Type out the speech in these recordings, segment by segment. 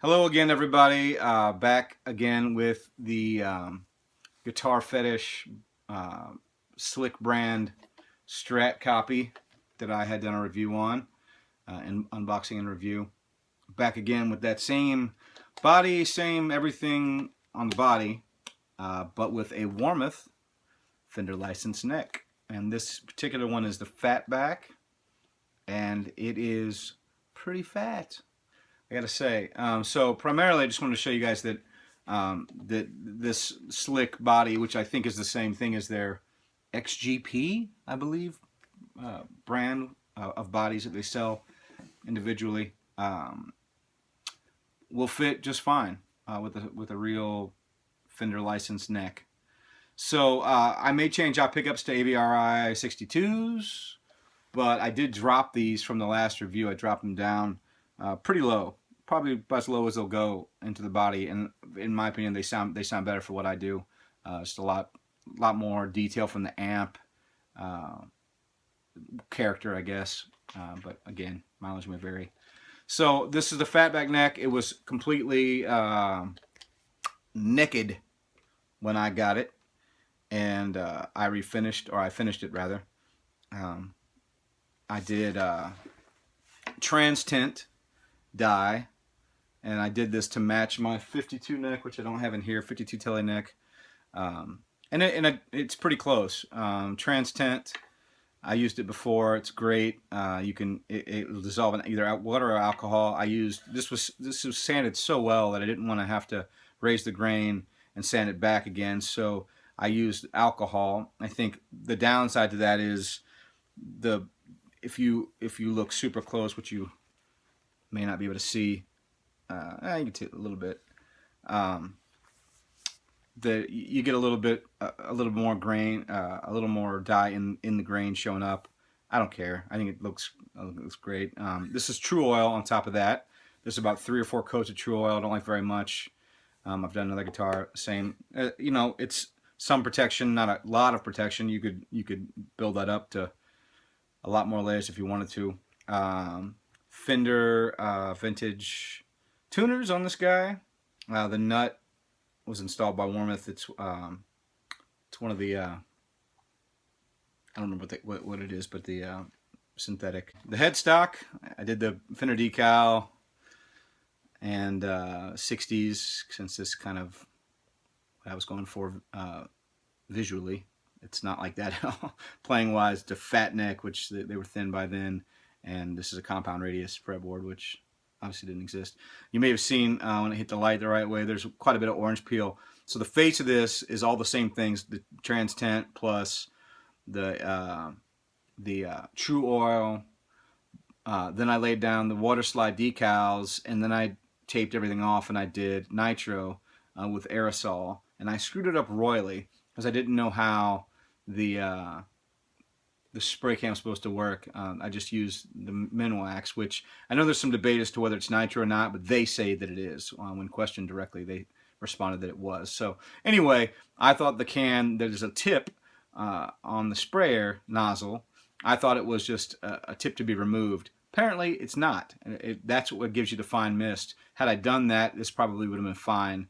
Hello again, everybody. Back again with the Guitar Fetish Slick brand Strat copy that I had done a review on, and unboxing and review. Back again with that same body, same everything on the body, but with a Warmoth Fender licensed neck. And this particular one is the Fatback, and it is pretty fat, I gotta say. So primarily I just wanted to show you guys that this slick body, which I think is the same thing as their XGP, I believe, brand of bodies that they sell individually, will fit just fine with a real Fender licensed neck. So I may change out pickups to AVRI 62s, but I did drop these from the last review. I dropped them down pretty low, probably about as low as they'll go into the body, and in my opinion, they sound better for what I do. Just a lot more detail from the amp, character, I guess. But again, mileage may vary. So this is the Fatback neck. It was completely naked when I got it, and I finished it rather. I did trans tint dye, and I did this to match my 52 neck, which I don't have in here, 52 tele neck, and it's pretty close. Trans tint, I used it before. It's great. It'll dissolve in either water or alcohol. This was sanded so well that I didn't want to have to raise the grain and sand it back again, so I used alcohol. I think the downside to that is if you look super close, which you may not be able to see, you can see a little bit. You get a little more grain, a little more dye in the grain showing up. I don't care. I think it looks great. This is True Oil on top of that. There's about 3 or 4 coats of True Oil. I don't like very much. I've done another guitar, same. It's some protection, not a lot of protection. You could build that up to a lot more layers if you wanted to. Fender vintage tuners on this guy. The nut was installed by Warmoth. It's one of the I don't remember what it is, but the synthetic. The headstock, I did the Fender decal and 60s, since this kind of what I was going for visually. It's not like that at all. Playing wise, the fat neck, which they were thin by then, and this is a compound radius fretboard, which obviously didn't exist. You may have seen when it hit the light the right way, there's quite a bit of orange peel. So the face of this is all the same things: the trans tint plus the True Oil. Then I laid down the water slide decals, and then I taped everything off, and I did nitro with aerosol, and I screwed it up royally because I didn't know how the spray can was supposed to work. I just used the Minwax, which I know there's some debate as to whether it's nitro or not, but they say that it is. When questioned directly, they responded that it was. So anyway, I thought the can, there's a tip on the sprayer nozzle. I thought it was just a tip to be removed. Apparently it's not. That's what gives you the fine mist. Had I done that, this probably would have been fine.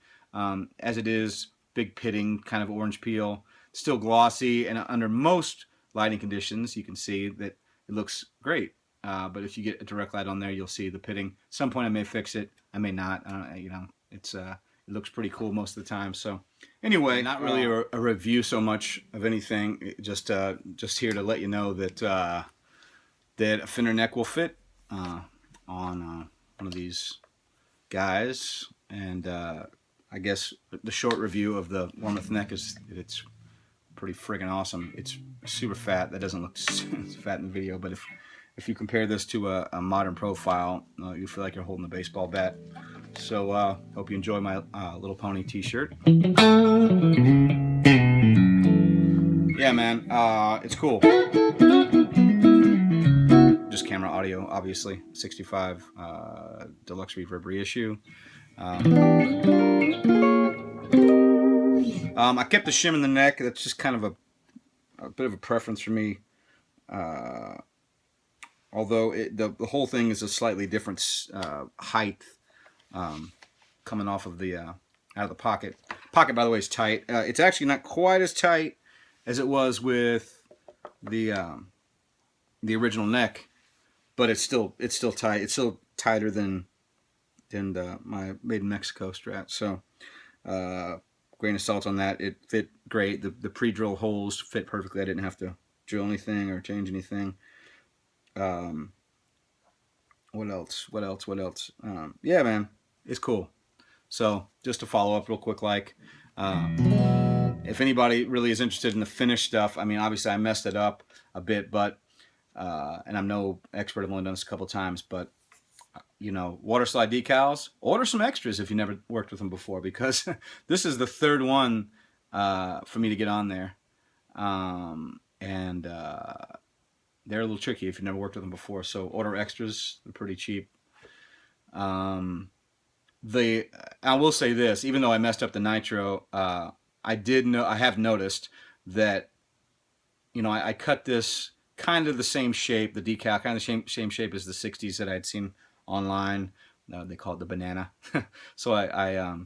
As it is, big pitting, kind of orange peel, still glossy, and under most lighting conditions you can see that it looks great. But if you get a direct light on there, you'll see the pitting. At some point I may fix it, I may not. It looks pretty cool most of the time. So anyway, not really a review so much of anything, just here to let you know that that a Fender neck will fit on one of these guys. And I guess the short review of the Warmoth neck is that it's pretty friggin' awesome. It's super fat. That doesn't look fat in the video, but if you compare this to a modern profile, you feel like you're holding a baseball bat. So hope you enjoy my Little Pony t-shirt. Yeah, man, it's cool. Just camera audio, obviously. 65 deluxe reverb reissue. I kept the shim in the neck. That's just kind of a bit of a preference for me. Although the whole thing is a slightly different height. coming off of the out of the pocket. Pocket, by the way, is tight. It's actually not quite as tight as it was with the original neck, but it's still tight. It's still tighter than my Made in Mexico Strat. So grain of salt on that. It fit great. The pre-drill holes fit perfectly. I didn't have to drill anything or change anything. What else? Yeah, man, it's cool. So just to follow up real quick, like if anybody really is interested in the finished stuff, I mean, obviously I messed it up a bit, but and I'm no expert. I've only done this a couple times, but you know, water slide decals, order some extras if you never worked with them before, because this is the third one for me to get on there. And they're a little tricky if you've never worked with them before. So order extras. They're pretty cheap. I will say this, even though I messed up the nitro, I have noticed that, you know, I cut this kind of the same shape, the decal, kind of the same shape as the 60s that I'd seen online. They call it the banana. So I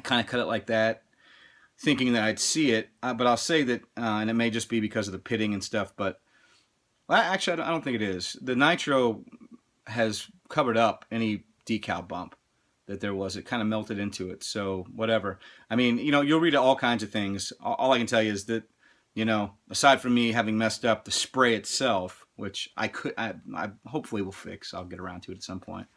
kind of cut it like that, thinking that I'd see it. But I'll say that, and it may just be because of the pitting and stuff, but well, actually, I don't think it is. The nitro has covered up any decal bump that there was. It kind of melted into it. So whatever. I mean, you know, you'll read all kinds of things. All I can tell you is that, you know, aside from me having messed up the spray itself, which I hopefully will fix. I'll get around to it at some point.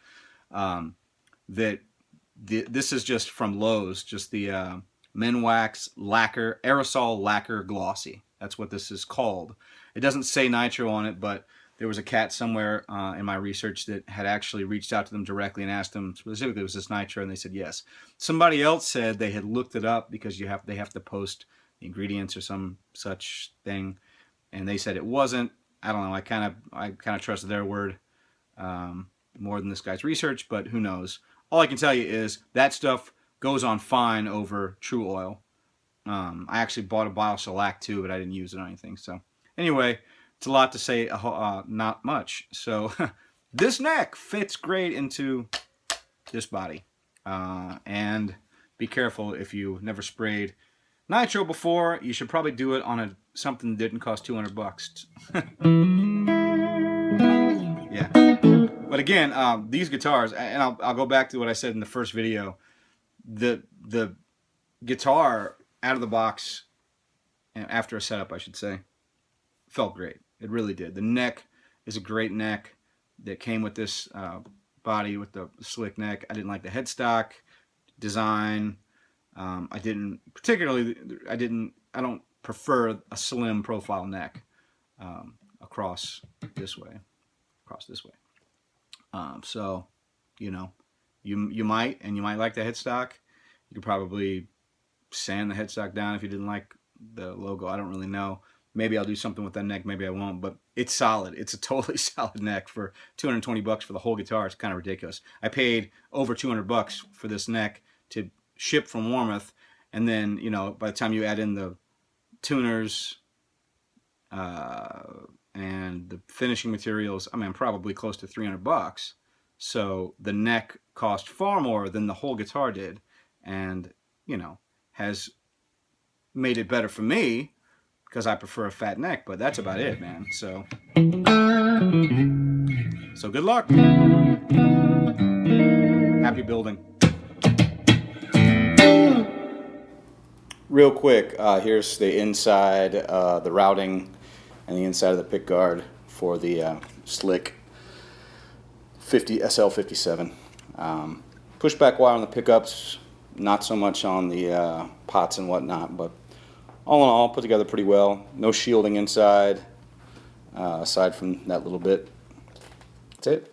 This is just from Lowe's, just the Minwax Lacquer, Aerosol Lacquer Glossy. That's what this is called. It doesn't say nitro on it, but there was a cat somewhere in my research that had actually reached out to them directly and asked them specifically, was this nitro? And they said yes. Somebody else said they had looked it up because they have to post the ingredients or some such thing, and they said it wasn't. I don't know. I kind of trust their word more than this guy's research, but who knows? All I can tell you is that stuff goes on fine over True Oil. I actually bought a bottle of shellac too, but I didn't use it or anything. So anyway, it's a lot to say, not much. So this neck fits great into this body. And be careful if you never sprayed nitro before. You should probably do it on something that didn't cost $200. Yeah. But again, these guitars, and I'll go back to what I said in the first video. The guitar out of the box, after a setup, I should say, felt great. It really did. The neck is a great neck that came with this body with the slick neck. I didn't like the headstock design. I don't prefer a slim profile neck across this way. So, you know, you might like the headstock. You could probably sand the headstock down if you didn't like the logo. I don't really know. Maybe I'll do something with that neck. Maybe I won't. But it's solid. It's a totally solid neck for $220 for the whole guitar. It's kind of ridiculous. I paid over $200 for this neck to ship from Warmoth, and then, you know, by the time you add in the tuners and the finishing materials, I mean, probably close to $300. So the neck cost far more than the whole guitar did, and, you know, has made it better for me because I prefer a fat neck, but that's about it, man. So good luck. Happy building. Real quick, here's the inside, the routing, and the inside of the pick guard for the Slick SL57. Pushback wire on the pickups, not so much on the pots and whatnot, but all in all, put together pretty well. No shielding inside, aside from that little bit. That's it.